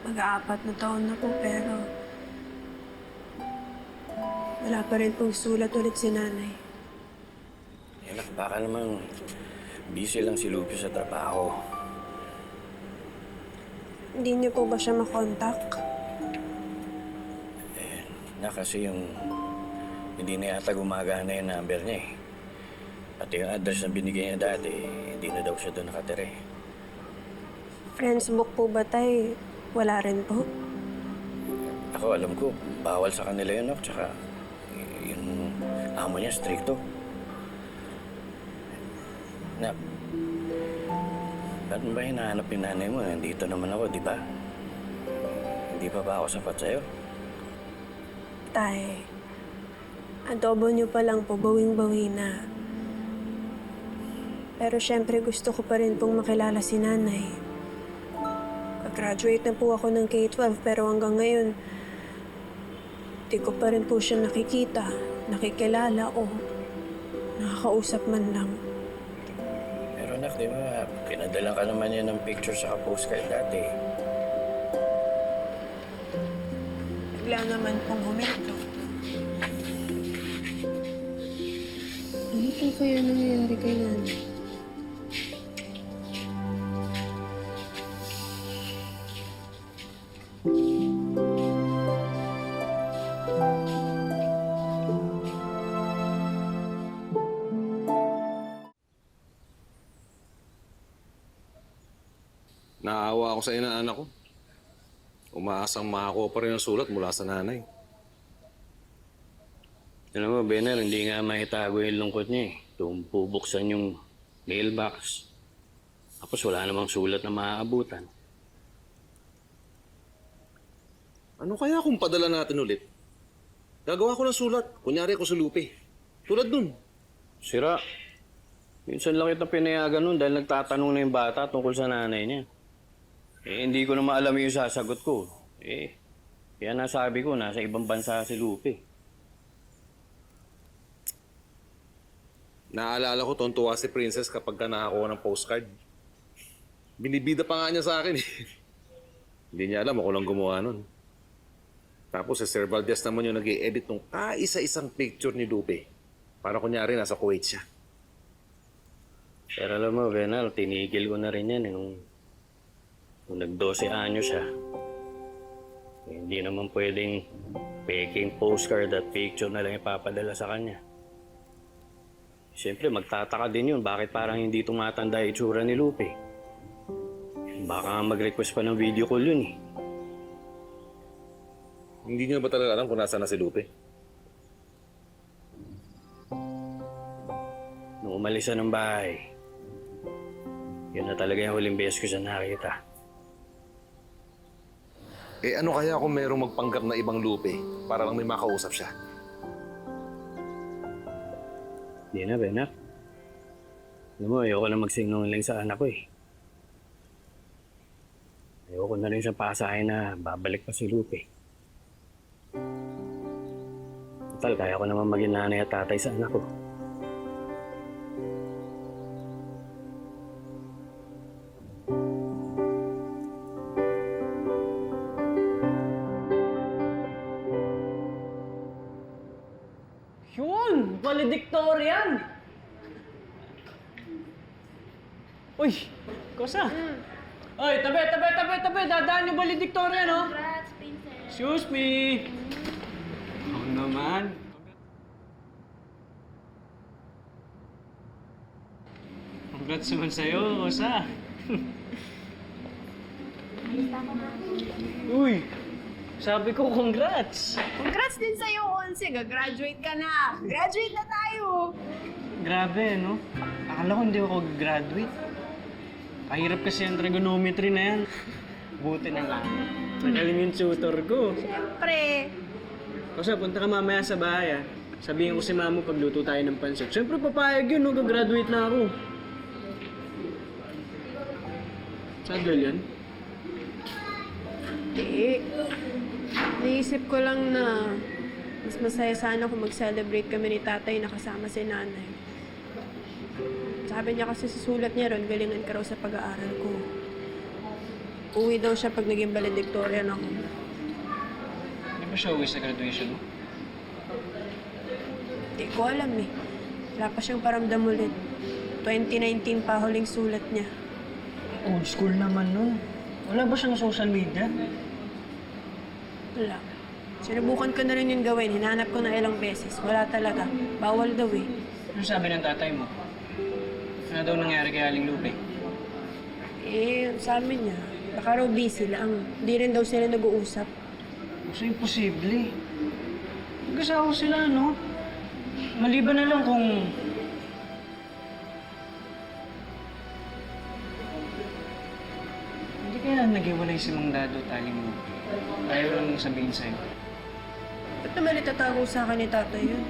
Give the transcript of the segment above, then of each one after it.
Mag-aapat na taon na po pero wala pa rin pong sulat ulit si nanay. Anak, baka naman busy lang si Lupe sa trabaho. Hindi niyo po ba siya makontak? Kasi yung hindi na yata gumagana yung number niya eh. Pati yung address na binigay niya dati, hindi na daw siya doon nakatira eh. Friends book po ba tay? Wala rin po. Ako, alam ko, bawal sa kanila yun, no? Tsaka yung amo niya, stricto. Nak, ba't mo ba hinahanap yung nanay mo? Nandito naman ako, di ba? Hindi pa ba ako sapat sa'yo? Tay, adobo niyo pa lang po, bawing-bawi na. Pero syempre gusto ko pa rin pong makilala si nanay. Pag-graduate na po ako ng K-12 pero hanggang ngayon, di ko pa rin po siya nakikita, nakikilala o nakakausap man lang. Pero anak, di ba, pinadala ka naman niya ng picture sa postcard dati. Bigla naman pong huminto. Ano po kaya nangyayari kay nanay? Naawa ako sa ina anak ko. Umaasang makakuha pa rin ang sulat mula sa nanay. Alam mo, Benel, hindi nga mahitago yung lungkot niya eh. Doon bubuksan yung mailbox. Tapos wala namang sulat na maaabutan. Ano kaya kung padala natin ulit? Gagawa ko ng sulat. Kunyari ako sa Lupe. Tulad nun. Sira. Minsan lang kita pinayagan nun dahil nagtatanong na yung bata tungkol sa nanay niya. Hindi ko na maalam yung sasagot ko. Kaya nasabi ko, nasa ibang bansa si Lupe. Naalala ko, tontuwa si Princess kapag ka nakakuha ng postcard. Binibida pa nga niya sa akin eh. Hindi niya alam ako lang gumawa nun. Tapos si Sir Valdez naman yung nag-i-edit ng kaisa-isang picture ni Lupe. Para kunyari nasa Kuwait siya. Pero alam mo, Benal, tinigil ko na rin yan nung nag-12 anyos siya. Hindi naman pwedeng peking postcard at picture na lang ipapadala sa kanya. Siyempre, magtataka din yun. Bakit parang hindi tumatanda yung itsura ni Lupe? Baka mag-request pa ng video call yun eh. Hindi niyo ba talaga alam kung nasaan na si Lupe? Nung umalis siya ng bahay, yun na talaga yung huling beses ko siya nakita. Ano kaya kung merong magpanggap na ibang Lupe para lang may makausap siya? Hindi na, Benak. Alam mo, ayoko na magsinungaling sa anak ko eh. Ayoko na rin siya pasahin na babalik pa si Lupe. Total, kaya ko naman maging nanay at tatay sa anak ko. Yun! Valedictorian! Uy! Kosa? Oy, tabi! Dadaan yung valedictorian, no? Congrats, Princess. Excuse me! Oo naman. Congrats naman sa'yo, Kosa. Uy! Sabi ko, congrats! Congrats din sa'yo, Onse. Gagraduate ka na. Graduate na tayo. Grabe, no? Akala ko hindi ako graduate. Kahirap kasi ang trigonometry na yan. Buti na lang. Nagaling yung tutor ko. Siyempre. Kasi punta ka mamaya sa bahay, ah. Sabihin ko si Mamo pagluto tayo ng pansit. Siyempre papayag yun, no? Gagraduate na ako. Sadal yan? Naisip ko lang na mas masaya sana kung mag-celebrate kami ni tatay na kasama si nanay. Sabi niya kasi sa sulat niya ron, galingan ka raw sa pag-aaral ko. Uwi daw siya pag naging valedictorian ako. Hindi ba siya uwi sa graduation mo? Hindi ko alam eh. Wala pa siyang paramdam ulit. 2019 pa huling sulat niya. Old school naman nun. Wala ba siyang social media? Wala. Sinubukan ko na rin yung gawin. Hinanap ko na ilang beses. Wala talaga. Bawal daw eh. Ano sabi ng tatay mo? Ano daw nangyari kay Aling Lupe? Sabi niya, baka raw busy lang. Hindi rin daw sila nag-uusap. Kasi imposible. Mag-asawa sila, no? Maliban na lang kung... Hindi kaya nag-iwalay si Mang Dado at Aling Lupe. Ayaw lang sabihin sa'yo. Ba't naman itatago sa akin ni tatay yun?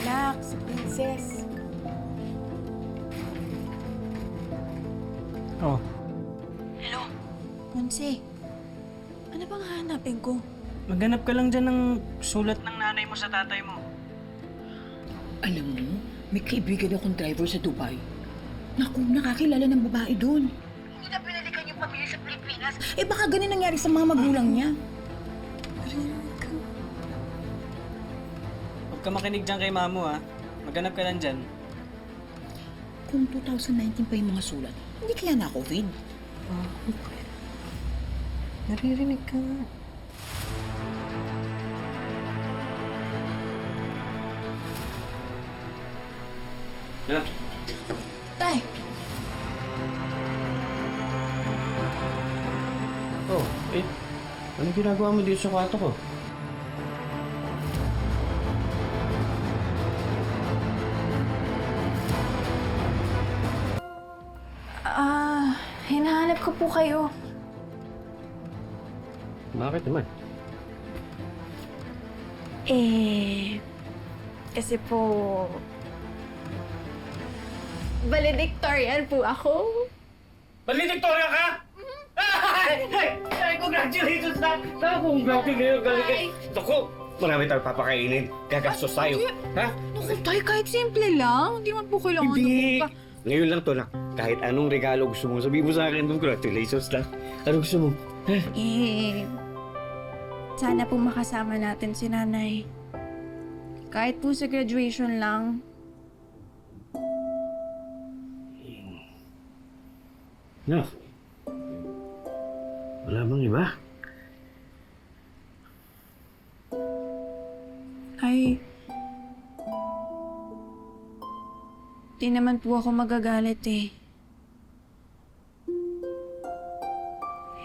Anak, si Princess. Oh. Hello? Ponce, ano bang hahanapin ko? Maghanap ka lang dyan ng sulat ng nanay mo sa tatay mo. Alam mo, may kaibigan akong driver sa Dubai. Naku, nakakilala ng babae doon. Hindi na pinalikan yung pamilya sa Pilipinas. Eh baka ganun nangyari sa mga magulang niya. Huwag ka makinig dyan kay Mamo, ha? Maghanap ka lang dyan. Kung 2019 pa yung mga sulat, hindi kaya na COVID? Naririnig ka nga. Yeah. Tay, Oh, ano ginagawa mo dito sa kwarto ko? hinahanap ko po kayo. Bakit naman? Kasi po... valedictorian po ako. Valedictorian ka? Ay, congratulations na! Congratulations, galing ka! Naku, marami tayong papakainin. Gagastos tayo. Ha? Naku, tay, kahit simple lang. Hindi man po kailangan Hindi! na Ngayon lang to na. Kahit anong regalo gusto mo, sabihin mo sa akin, congratulations na. Ano gusto mo? Sana po makasama natin si nanay. Kahit po sa graduation lang. No. Wala bang iba? Ay, di naman po ako magagalit eh.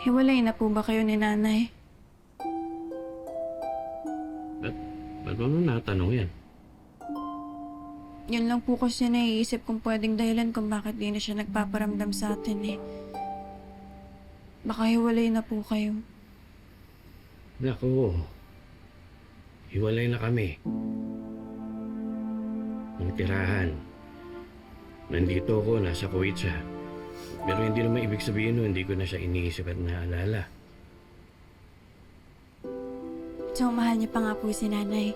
Hiwalay na po ba kayo ni nanay? Ba't mo natanong yan? Yun lang po kasi naiisip kong pwedeng dahilan kung bakit di na siya nagpaparamdam sa atin eh. Baka hiwalay na po kayo. Naku. Hiwalay na kami. Ang tirahan. Nandito ako, nasa Kuwait siya. Pero hindi naman ibig sabihin hindi ko na siya iniisip at naalala. So, mahal niya pa nga po si nanay.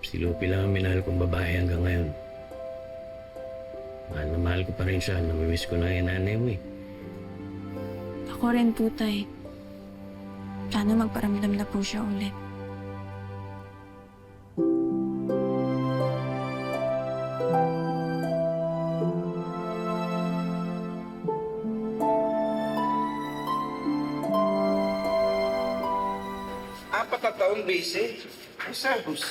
Si Lupi lang ang minahal kong babae hanggang ngayon. Mahal na mahal ko pa rin siya. Namimiss ko na yung nanay mo eh. Ako rin po, tay. Sana magparamdam na po siya ulit. Apat na taon busy. Ay, Sargus,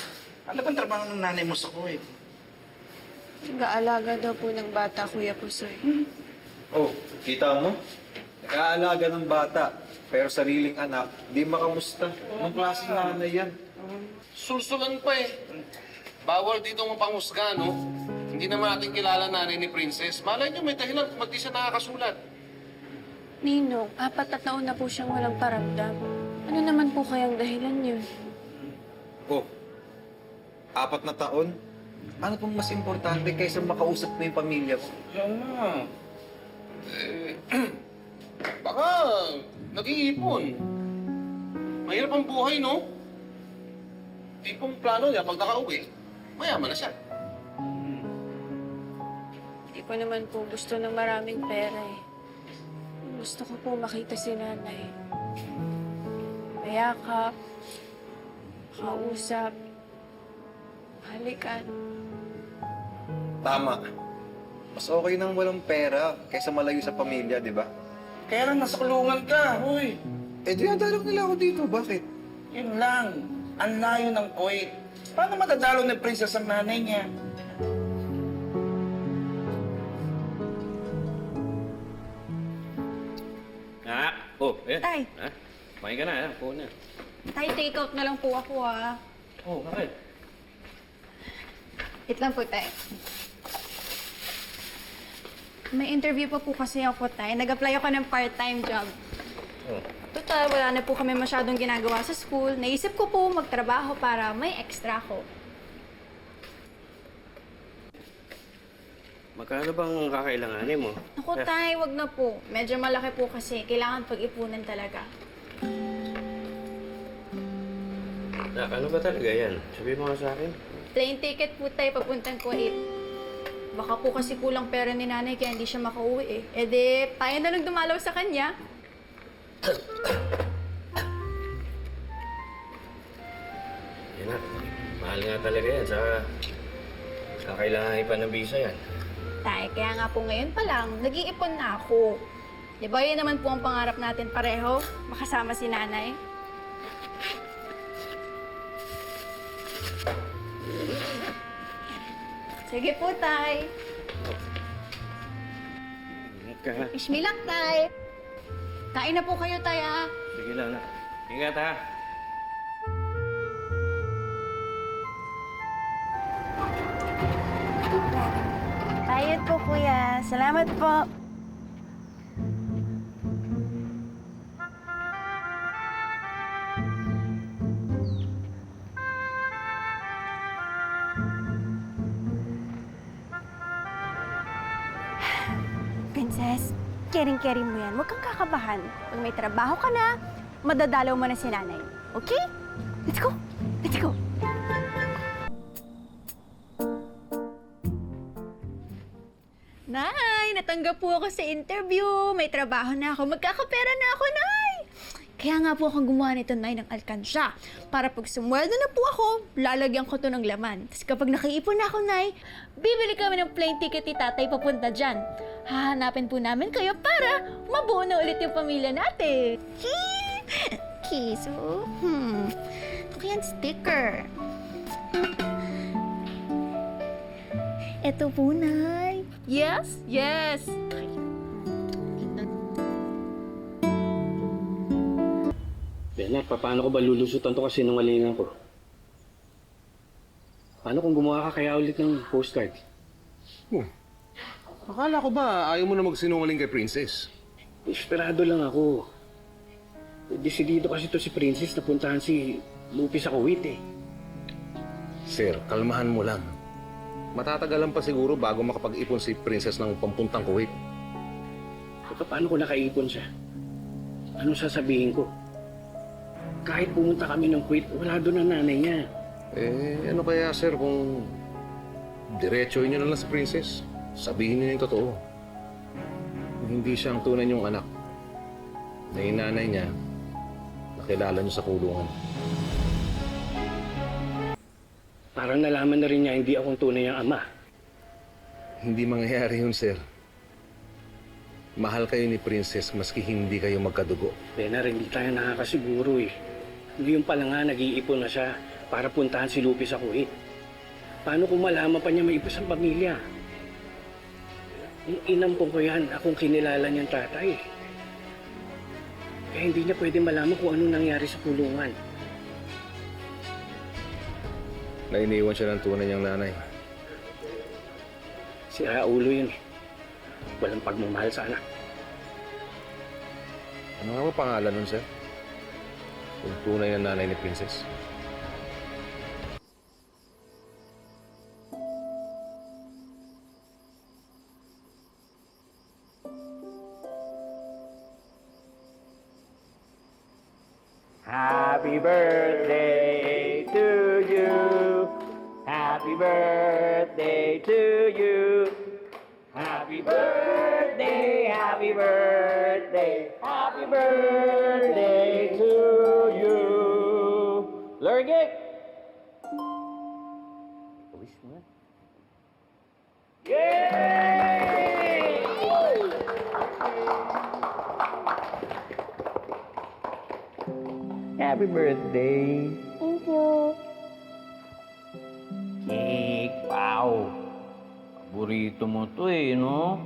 ano bang trabaho ng nanay mo sa Kuwait? Nag-aalaga daw po ng bata, Kuya Pusoy. Oh, kita mo? Nag-aalaga ng bata, pero sariling anak, di makamusta. Anong klaseng nanay yan? Sulsulan pa eh. Bawal dito mapangusga, no? Hindi naman natin kilala nanay ni Princess. Malay nyo, may dahilan kung ba't di siya nakakasulat. Ninong, 4 na taon na po siyang walang paramdam. Ano naman po kayang dahilan yun? Oh, 4 na taon? Ano pong mas importante kaysa makausap mo yung pamilya mo? Yan na. Baka nag-iipon. Mahirap ang buhay, no? Tipong plano niya, pag nakauwi, mayaman na siya. Hindi ko naman po gusto ng maraming pera eh. Gusto ko po makita si nanay. Mayakap, kausap, halikan. Tama. Mas okay nang walang pera kaysa malayo sa pamilya, di ba? Kaya lang nasa kulungan ka, huy. Eh, dinadalok nila ako dito. Bakit? Yun lang, ang layo ng Kuwait. Paano madadalo ni Princess ang nanay niya? Oh, ayan. Tay. Ha? Kumain ka na, ha? Po na. Tay, take out na lang po ako, ah. Oh, bakit? Wait lang po, tay. May interview pa po kasi ako, tay. Nag-apply ako ng part-time job. Oh. Total, wala na po kami masyadong ginagawa sa school. Naisip ko po magtrabaho para may extra ko. Magkano bang kakailanganin mo? Naku, tay, wag na po. Medyo malaki po kasi. Kailangan pag-ipunan talaga. Ano ba talaga yan? Sabihin mo nga sa akin. Plane ticket po tayo papuntang Kuwait. Baka po kasi kulang pera ni nanay kaya hindi siya makauwi eh. E di, tayo na lang dumalaw sa kanya. Yan na. Mahal nga talaga yan. Saka kakailangan pa ng visa yan. Tay, kaya nga po ngayon pa lang, nag-iipon na ako. Di ba yun naman po ang pangarap natin pareho? Makasama si nanay. Sige po, tay. Ingat ka, ha? Wish me luck, tay. Kain na po kayo, tay, ah. Sige lang, na. Ingat, ha? Bayad po, kuya. Salamat po. Princess, caring-caring mo yan. Huwag kang kakabahan. Pag may trabaho ka na, madadalaw mo na si nanay. Okay? Let's go! Let's go! Nay, natanggap po ako sa interview. May trabaho na ako. Magkakapera na ako, Nay! Kaya nga po akong gumawa nito, Nay, ng alkansya. Para pag sumweldo na po ako, lalagyan ko to ng laman. Tapos kapag nakaipon na ako, Nay, bibili kami ng plane ticket ni tatay papunta dyan. Hahanapin po namin kayo para mabuo na ulit yung pamilya natin. Kiss, oh. Ito kaya sticker. Ito po, Nay. Yes? Yes! Bennett, paano ko ba lulusutan to kasi nungalingan ko? Paano kung gumawa ka kaya ulit ng postcard? Oh. Akala ko ba ayaw mo na magsinungaling kay Princess? Desperado lang ako. Desidido kasi to si Princess na puntahan si Lupi sa Kuwait eh. Sir, kalmahan mo lang. Matatagalan pa siguro bago makapag-ipon si Princess ng pampuntang Kuwait. Paano ko nakaipon siya? Anong sasabihin ko? Kahit pumunta kami ng Kuwait, wala doon ang nanay niya. Ano kaya sir kung diretsoin niyo na lang sa Princess? Sabihin niyo yung totoo. Hindi siya ang tunay niyong anak. Na yung nanay niya, nakilala niyo sa kulungan. Parang nalaman na rin niya hindi akong tunay ang ama. Hindi mangyayari yun, sir. Mahal kayo ni Princess maski hindi kayo magkadugo. Benar, hindi tayo nakakasiguro eh. Ngayon pa lang nga, nag-iipon na siya para puntahan si Lupi sa Kuwait. Paano kung malaman pa niya may iba siyang pamilya? Inampong ko yan, akong kinilala niyang tatay. Kaya hindi niya pwede malaman kung ano nangyari sa kulungan. Nainiwan siya ng tunay niyang nanay. Sira ulo yun eh. Walang pagmamahal sa anak. Ano nga ba pangalan nun, sir? Yung tunay na nanay ni Princess. Happy birthday to you. Happy birthday to you. Happy birthday, happy birthday, happy birthday to you. Lurgik! Wish mo na. Yay! Happy birthday. Thank you. Cake, wow. Paborito mo to eh, no?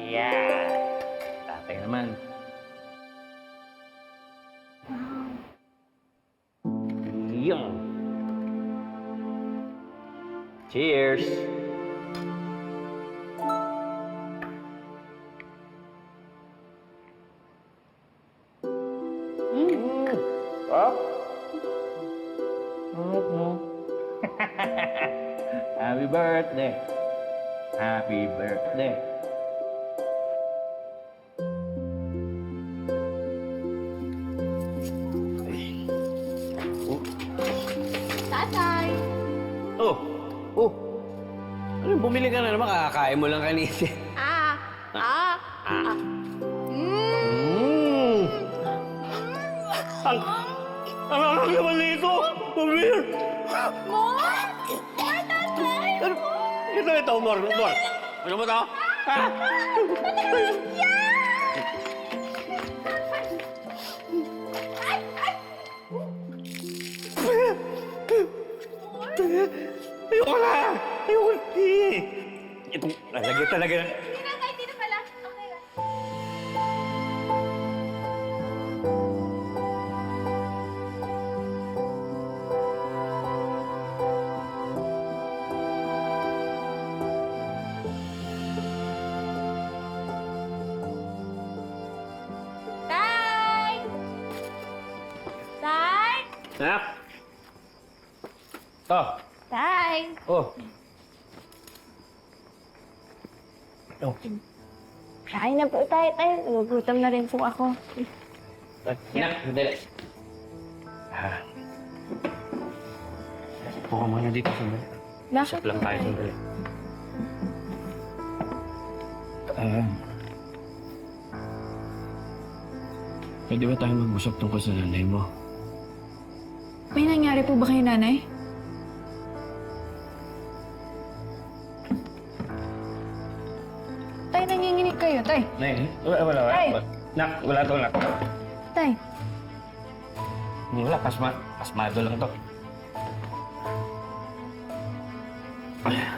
Yeah. Tatay naman. Yung. Cheers. Up. Happy birthday. Happy birthday. Tatay! Oh! Oh! Ano, bumili ka na naman, kakakain mo lang kanina. Ang naman nito! Pumir! More? More, tatay! Ito, Mor. Ano mo ito? Ha? Ayoko na! Ayoko na! Itong lalagyan talaga. Hindi na, hindi na pala. Okay lang. Tay! Tay! Anak! Oh! Tay! Oh! Kain na po tayo, tay. Nagugutom na rin po ako. Anak, sandali. Puka muna dito, sandali. Bakit? Usap lang tayo, sandali. Pwede ba tayo mag-usap tungkol sa nanay mo? May nangyari po ba kay nanay? Tay, nanginginig kayo, tay. Nay, wala. Tay! Nak, wala to, nak. Tay, Wala, pasmado lang to.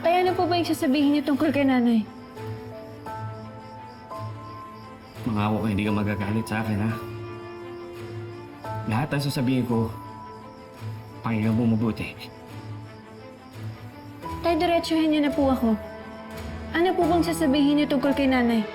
tay, ano po ba yung sasabihin niyo tungkol kay nanay? Mangako ka, hindi ka magagalit sa akin, ha? Lahat ang sasabihin ko, pakinggan mo mabuti. Tay, diretsuhin niyo na po ako. Ano po bang sasabihin niyo tungkol kay nanay?